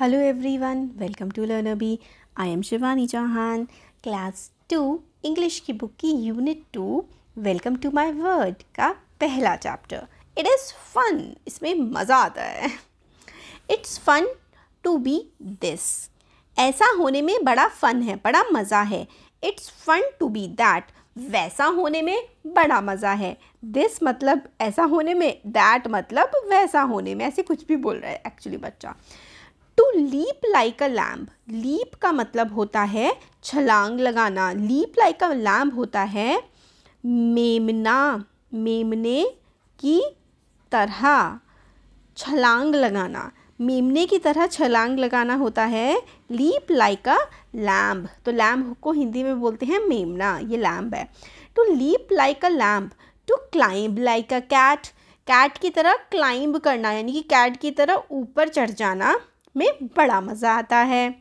Hello everyone, welcome to LearnerBee. I am Shivani Chauhan, Class 2 English की book की Unit 2 Welcome to my word का पहला chapter. It is fun. इसमें मज़ा आता है. It's fun to be this. ऐसा होने में बड़ा फन है, बड़ा मज़ा है. It's fun to be that. वैसा होने में बड़ा मज़ा है. This मतलब ऐसा होने में, that मतलब वैसा होने में. ऐसे कुछ भी बोल रहा है एक्चुअली बच्चा. To leap like a lamb. Leap का मतलब होता है छलांग लगाना. लीप लाइक अ लैम्ब होता है मेमना, मेमने की तरह छलांग लगाना. मेमने की तरह छलांग लगाना होता है लीप लाइक अ लैम्ब. तो लैम्ब को हिंदी में बोलते हैं मेमना, ये लैम्ब है. To leap like a lamb. To climb like a cat. Cat की तरह क्लाइंब करना यानी कि कैट की तरह ऊपर चढ़ जाना में बड़ा मज़ा आता है.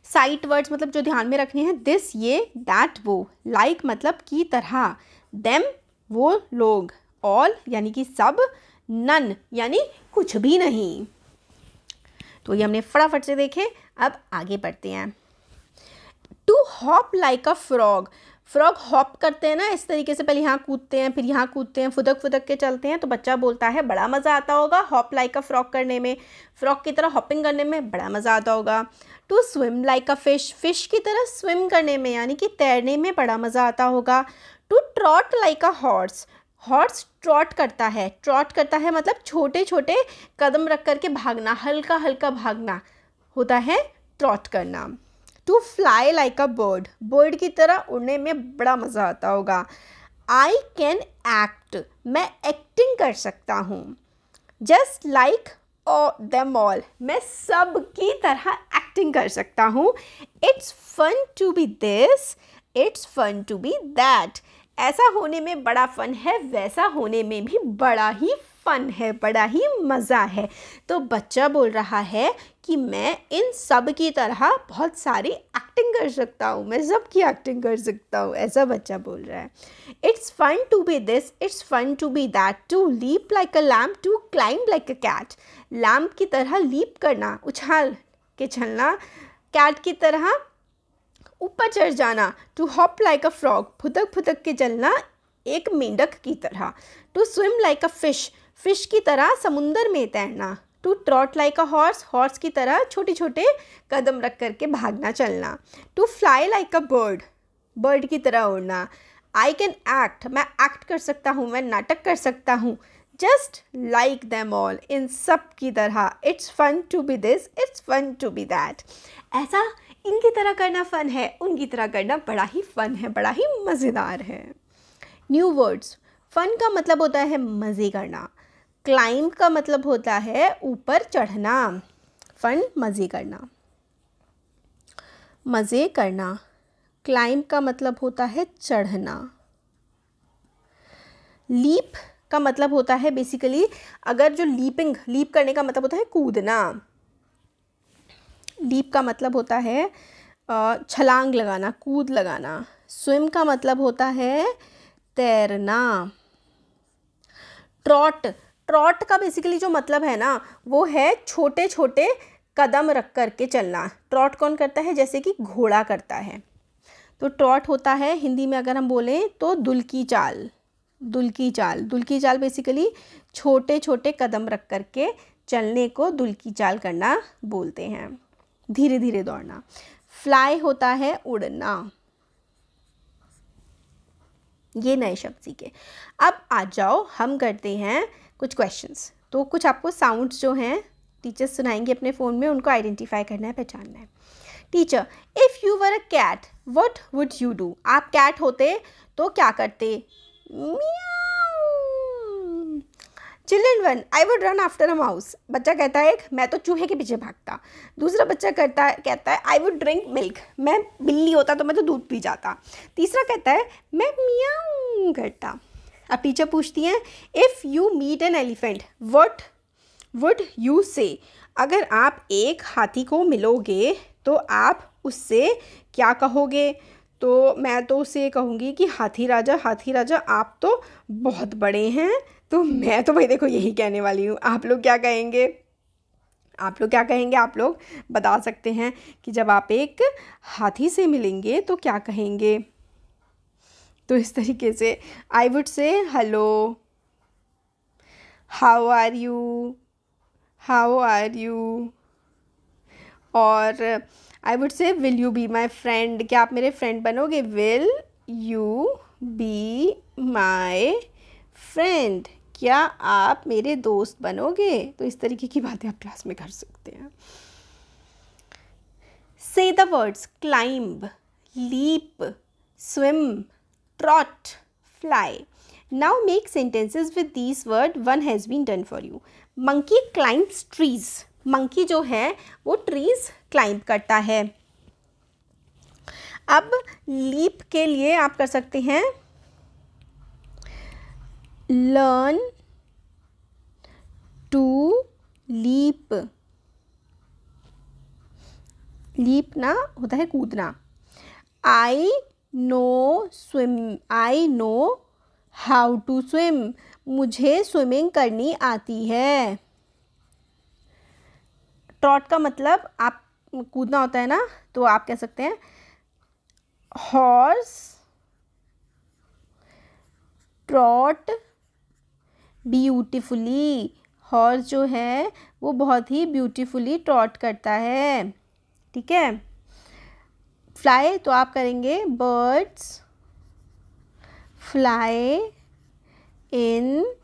साइट वर्ड्स मतलब जो ध्यान में रखने हैं. दिस ये, दैट वो. लाइक मतलब की तरह. देम वो लोग. ऑल यानी कि सब. नन यानी कुछ भी नहीं. तो ये हमने फटाफट से देखे. अब आगे बढ़ते हैं. To hop like a frog. Frog hop करते हैं ना इस तरीके से, पहले यहाँ कूदते हैं फिर यहाँ कूदते हैं, फुदक फुदक के चलते हैं. तो बच्चा बोलता है बड़ा मज़ा आता होगा हॉप लाइक अ फ्रॉग करने में. फ्रॉग की तरह हॉपिंग करने में बड़ा मज़ा आता होगा. To swim like a fish. Fish की तरह स्विम करने में यानी कि तैरने में बड़ा मज़ा आता होगा. To trot like a horse. Horse trot करता है. ट्रॉट करता है मतलब छोटे छोटे कदम रख करके भागना, हल्का हल्का भागना होता है ट्रॉट करना. To fly like a bird. Bird की तरह उड़ने में बड़ा मज़ा आता होगा. I can act. मैं एक्टिंग कर सकता हूँ. Just like them all. मैं सब की तरह एक्टिंग कर सकता हूँ. It's fun to be this. It's fun to be that. ऐसा होने में बड़ा फन है, वैसा होने में भी बड़ा ही फन है, बड़ा ही मज़ा है. तो बच्चा बोल रहा है कि मैं इन सब की तरह बहुत सारी एक्टिंग कर सकता हूँ, मैं सब की एक्टिंग कर सकता हूँ. ऐसा बच्चा बोल रहा है. It's fun to be this. It's fun to be that. To leap like a lamp. To climb like a cat. Lamp की तरह लीप करना, उछाल के चलना. कैट की तरह ऊपर चढ़ जाना. To hop like a frog. फुदक फुदक के चलना एक मेंढक की तरह. To swim like a fish. Fish की तरह समुंदर में तैरना. To trot like a horse. Horse की तरह छोटे छोटे कदम रख करके भागना चलना. To fly like a bird. Bird की तरह उड़ना. I can act. मैं एक्ट कर सकता हूँ, मैं नाटक कर सकता हूँ. Just like them all. इन सब की तरह. It's fun to be this. It's fun to be that. ऐसा इनकी तरह करना फ़न है, उनकी तरह करना बड़ा ही फ़न है, बड़ा ही मज़ेदार है. New words. फ़न का मतलब होता है मज़े करना. क्लाइंब का मतलब होता है ऊपर चढ़ना. फ़न मज़े करना, मज़े करना. क्लाइंब का मतलब होता है चढ़ना. लीप का मतलब होता है बेसिकली, अगर जो लीप करने का मतलब होता है कूदना. लीप का मतलब होता है छलांग लगाना, कूद लगाना. स्विम का मतलब होता है तैरना. ट्रॉट. ट्रॉट का बेसिकली जो मतलब है ना वो है छोटे छोटे कदम रख करके चलना. ट्रॉट कौन करता है? जैसे कि घोड़ा करता है. तो ट्रॉट होता है हिंदी में अगर हम बोलें तो दुल की चाल. दुल की चाल. दुल की चाल बेसिकली छोटे छोटे कदम रख करके चलने को दुल की चाल करना बोलते हैं. धीरे धीरे दौड़ना. फ्लाई होता है उड़ना. ये नए शब्द सीखे. अब आ जाओ हम करते हैं कुछ क्वेश्चंस. तो कुछ आपको साउंड्स जो हैं टीचर्स सुनाएंगे अपने फ़ोन में, उनको आइडेंटिफाई करना है, पहचानना है. Teacher, if you were a cat what would you do. आप कैट होते तो क्या करते? Children one, I would run after a mouse. बच्चा कहता है मैं तो चूहे के पीछे भागता. दूसरा बच्चा कहता है आई वुड ड्रिंक मिल्क. मैं बिल्ली होता तो मैं तो दूध पी जाता. तीसरा कहता है मैं मियाऊ करता. अब टीचर पूछती हैं if you meet an elephant what would you say. अगर आप एक हाथी को मिलोगे तो आप उससे क्या कहोगे? तो मैं तो उसे कहूँगी कि हाथी राजा आप तो बहुत बड़े हैं. तो मैं तो भाई देखो यही कहने वाली हूँ. आप लोग क्या कहेंगे? आप लोग क्या कहेंगे? आप लोग बता सकते हैं कि जब आप एक हाथी से मिलेंगे तो क्या कहेंगे? तो इस तरीके से I would say hello, how are you, how are you, और I would say will you be my friend, क्या आप मेरे फ्रेंड बनोगे? Will you be my friend, क्या आप मेरे दोस्त बनोगे? तो इस तरीके की बातें आप क्लास में कर सकते हैं. Say the words climb, leap, swim, trot, fly. Now make sentences with these words. One has been done for you. Monkey climbs trees. Monkey जो है वो trees climb करता है. अब leap के लिए आप कर सकते हैं learn to leap. लीप ना होता है कूदना. I know swim, I know how to swim, मुझे स्विमिंग करनी आती है. ट्रॉट का मतलब आप कूदना होता है ना, तो आप कह सकते हैं हॉर्स ट्रॉट ब्यूटीफुली. हॉर्स जो है वो बहुत ही ब्यूटीफुली ट्रॉट करता है. ठीक है. फ्लाई तो आप करेंगे birds fly in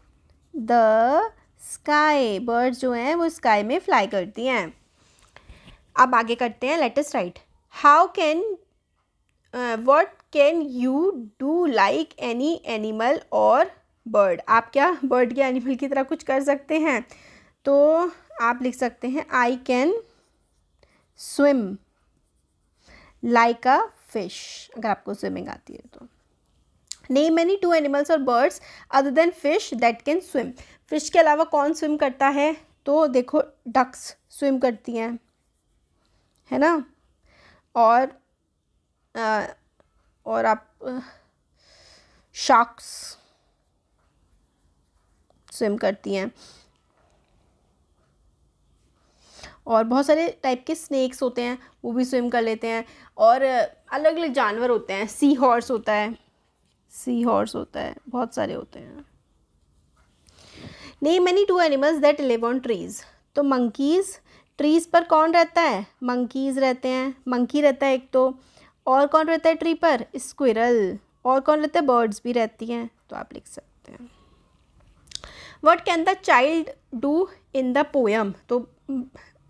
the sky. Birds जो हैं वो स्काई में फ्लाई करती हैं. अब आगे करते हैं. Let us right. How can what can you do like any animal और बर्ड. आप क्या बर्ड या एनिमल की तरह कुछ कर सकते हैं? तो आप लिख सकते हैं I can swim like a fish, अगर आपको स्विमिंग आती है तो. नेम एनी टू एनिमल्स और birds other than fish that can swim. Fish के अलावा कौन स्विम करता है? तो देखो डक्स स्विम करती हैं, है ना. और आप शार्क्स स्विम करती हैं. और बहुत सारे टाइप के स्नेक्स होते हैं वो भी स्विम कर लेते हैं. और अलग अलग जानवर होते हैं. सी हॉर्स होता है, सी हॉर्स होता है, बहुत सारे होते हैं. Name any two animals that live on trees. तो मंकीज़, ट्रीज़ पर कौन रहता है? मंकीज़ रहते हैं. मंकी रहता है एक तो. और कौन रहता है ट्री पर? स्क्विरल. और कौन रहता है? बर्ड्स भी रहती हैं. तो आप लिख सकते हैं what can the child do in the poem. तो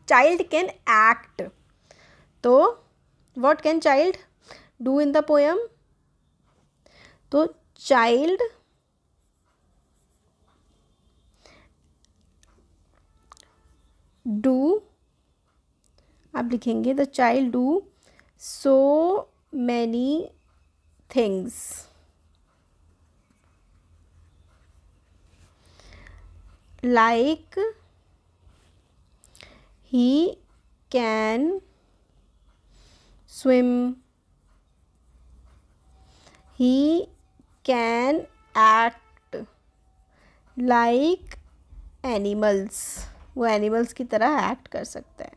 चाइल्ड कैन एक्ट. तो what can child do in the poem? तो चाइल्ड डू, आप लिखेंगे the child do so many things like he can swim, he can act like animals. वो animals की तरह act कर सकता है.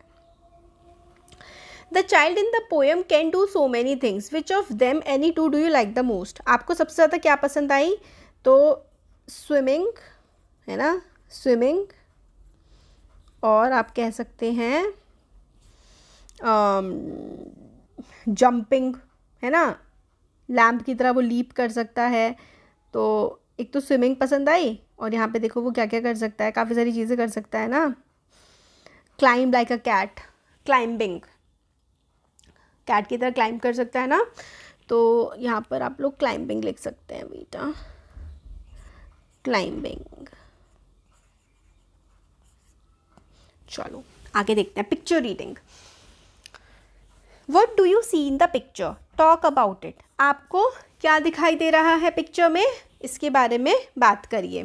The child in the poem can do so many things which of them any two do you like the most. आपको सबसे ज़्यादा क्या पसंद आई? तो स्विमिंग है ना, स्विमिंग. और आप कह सकते हैं जंपिंग, है ना. लैम्प की तरह वो लीप कर सकता है. तो एक तो स्विमिंग पसंद आई, और यहाँ पे देखो वो क्या क्या कर सकता है, काफ़ी सारी चीज़ें कर सकता है ना. Climb like a cat, climbing, cat की तरह क्लाइंब कर सकता है ना. तो यहाँ पर आप लोग क्लाइंबिंग लिख सकते हैं बेटा, क्लाइंबिंग. चलो आगे देखते हैं. Picture reading. What do you see in the picture? Talk about it. आपको क्या दिखाई दे रहा है पिक्चर में? इसके बारे में बात करिए.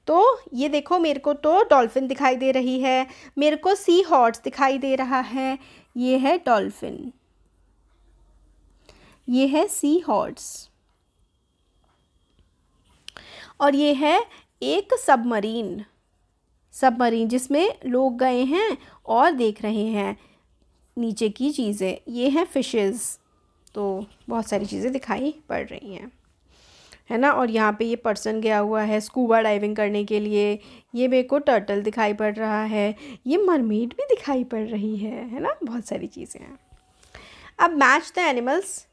तो ये देखो, मेरे को तो डॉल्फिन दिखाई दे रही है, मेरे को सी हॉर्स दिखाई दे रहा है. ये है डॉल्फिन, ये है सी हॉर्स, और ये है एक सबमरीन. सबमरीन जिसमें लोग गए हैं और देख रहे हैं नीचे की चीज़ें, ये हैं फिशेस। तो बहुत सारी चीज़ें दिखाई पड़ रही हैं, है ना। और यहाँ पे ये पर्सन गया हुआ है स्कूबा डाइविंग करने के लिए। ये मेरे को टर्टल दिखाई पड़ रहा है, ये मरमेड भी दिखाई पड़ रही है ना। बहुत सारी चीज़ें हैं। अब match the animals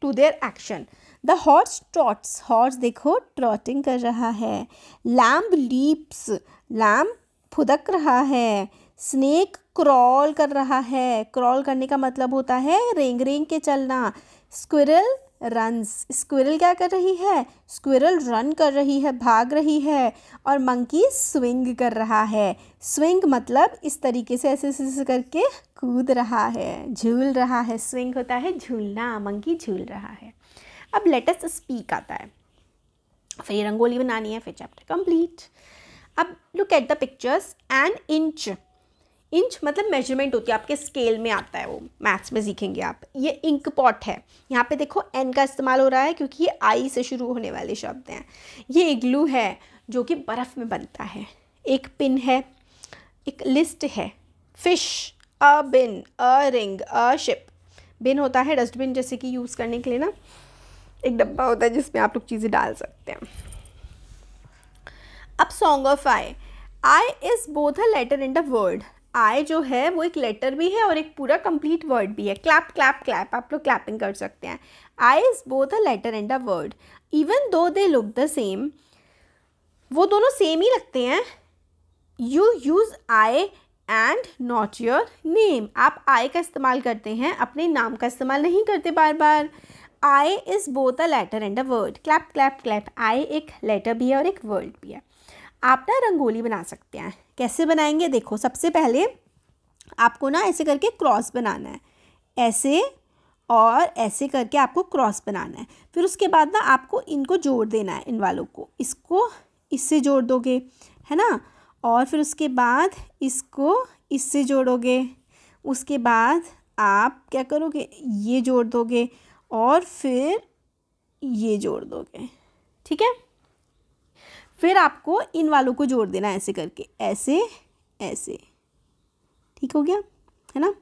to their action. The horse trots, horse देखो ट्रॉटिंग कर रहा है। लैम्ब लीप्स, लैम्ब फुदक रहा है। स्नेक क्रॉल कर रहा है, क्रॉल करने का मतलब होता है रेंग रेंग के चलना। स्क्विरल रन्स, स्क्विरल क्या कर रही है, स्क्विरल रन कर रही है, भाग रही है। और मंकी स्विंग कर रहा है। स्विंग मतलब इस तरीके से ऐसे ऐसे करके कूद रहा है, झूल रहा है। स्विंग होता है झूलना, मंकी झूल रहा है। अब लेट अस स्पीक आता है, फिर ये रंगोली बनानी है, फिर चैप्टर कंप्लीट। अब look at the pictures. An inch, inch मतलब मेजरमेंट होती है, आपके स्केल में आता है, वो मैथ्स में सीखेंगे आप। ये इंक पॉट है, यहाँ पे देखो एन का इस्तेमाल हो रहा है क्योंकि ये आई से शुरू होने वाले शब्द हैं। ये इग्लू है जो कि बर्फ़ में बनता है। एक पिन है, एक लिस्ट है। Fish, a bin, a ring, a ship. Bin होता है डस्टबिन जैसे कि यूज़ करने के लिए ना, एक डब्बा होता है जिसमें आप लोग चीज़ें डाल सकते हैं। अब song of I. I is both a letter and a word. I जो है वो एक लेटर भी है और एक पूरा कंप्लीट वर्ड भी है। क्लैप क्लैप क्लैप, आप लोग क्लैपिंग कर सकते हैं। I is both a letter and a word even though they look the same. वो दोनों सेम ही लगते हैं। You use I and not your name. आप आई का इस्तेमाल करते हैं, अपने नाम का इस्तेमाल नहीं करते बार बार। I is both a letter and a word. Clap clap clap, I एक लेटर भी है और एक वर्ड भी है। आप ना रंगोली बना सकते हैं। कैसे बनाएंगे देखो, सबसे पहले आपको ना ऐसे करके क्रॉस बनाना है, ऐसे और ऐसे करके आपको क्रॉस बनाना है। फिर उसके बाद ना आपको इनको जोड़ देना है, इन वालों को, इसको इससे जोड़ दोगे, है ना। और फिर उसके बाद इसको इससे जोड़ोगे। उसके बाद आप क्या करोगे, ये जोड़ दोगे और फिर ये जोड़ दोगे, ठीक है। फिर आपको इन वालों को जोड़ देना ऐसे करके, ऐसे ऐसे, ठीक हो गया, है ना।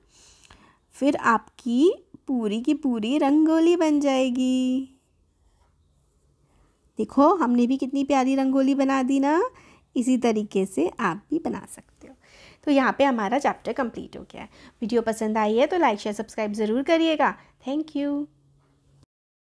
फिर आपकी पूरी की पूरी रंगोली बन जाएगी। देखो हमने भी कितनी प्यारी रंगोली बना दी ना। इसी तरीके से आप भी बना सकते हो। तो यहाँ पे हमारा चैप्टर कंप्लीट हो गया है। वीडियो पसंद आई है तो लाइक शेयर सब्सक्राइब ज़रूर करिएगा। Thank you.